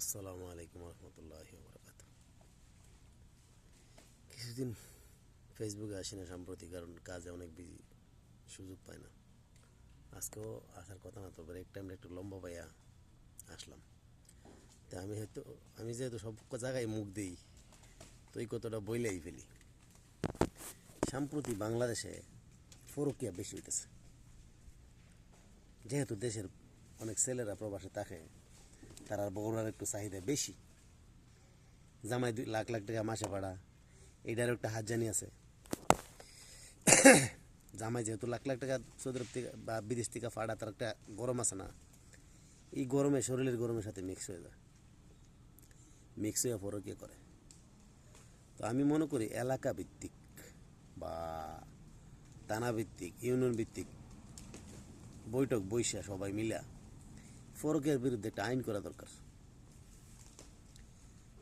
আসসালামু আলাইকুম রহমতুল্লাহি ওয়া কিছুদিন ফেসবুকে আসি না সাম্প্রতিক, কারণ কাজে অনেক বিজি, সুযোগ পাই না। আজকেও আসার কথা না, তো ব্রেক টাইমটা একটু লম্বা পাইয়া আসলাম। তা আমি যেহেতু সব জায়গায় মুখ দিই, তো এই কতটা বইলেই ফেলি। সাম্প্রতিক বাংলাদেশে ফরকিয়া বেশি হইতেছে, যেহেতু দেশের অনেক ছেলেরা প্রবাসে থাকে, তারা বগুড়ার একটু চাহিদা বেশি। জামাই 2 লাখ লাখ টাকা মাসে ভাড়া, এইটারও একটা হাতজানি আছে। জামাই যেহেতু লাখ লাখ টাকা সৌদি আরব থেকে বা বিদেশ থেকে ফাড়া, তার একটা গরম আছে না, এই গরমে শরীরের গরমের সাথে মিক্স হয়ে যায়, মিক্স হয়ে ফরকিয়া করে। তো আমি মনে করি এলাকা ভিত্তিক বা থানা ভিত্তিক, ইউনিয়ন ভিত্তিক বৈঠক বৈশা সবাই মিলা ফরকের বিরুদ্ধে একটা আইন করা দরকার।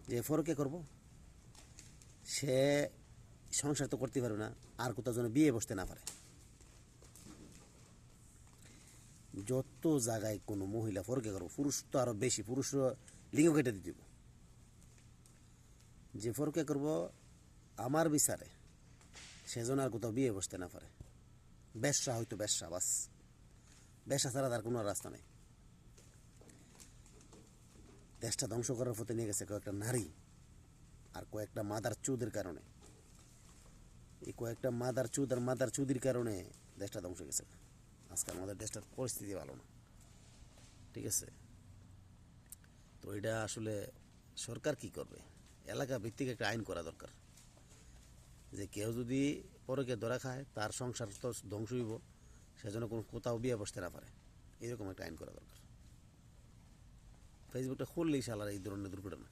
যে ফরকে করব, সে সংসার তো করতে পারবে না, আর কোথাও যেন বিয়ে বসতে না পারে। যত জায়গায় কোনো মহিলা ফরকে করবো, পুরুষ তো আরো বেশি, পুরুষ লিঙ্গ কেটে দিয়ে দিব। যে ফরকে করব আমার বিচারে, সেজন আর কোথাও বিয়ে বসতে না পারে। ব্যবসা হয়তো ব্যবসা, বাস ব্যবসা ছাড়া তার কোনো রাস্তা নেই। দেশটা ধ্বংস করার পথে নিয়ে গেছে কয়েকটা নারী আর কয়েকটা মাদার চুদের কারণে। এই কয়েকটা মাদার চুদ আর মাদার চুদির কারণে দেশটা ধ্বংস গেছে। আজকে আমাদের দেশটার পরিস্থিতি ভালো না, ঠিক আছে? তো এটা আসলে সরকার কি করবে, এলাকা ভিত্তিক একটা আইন করা দরকার, যে কেউ যদি পরকে ধরা খায়, তার সংসার তো ধ্বংস হইব, সেজন্য কোনো কোথাও বিয়ে বসতে না পারে, এরকম একটা আইন করা দরকার। ফেসবুকটা খুললেই শালার এই ধরনের দুর্ঘটনা।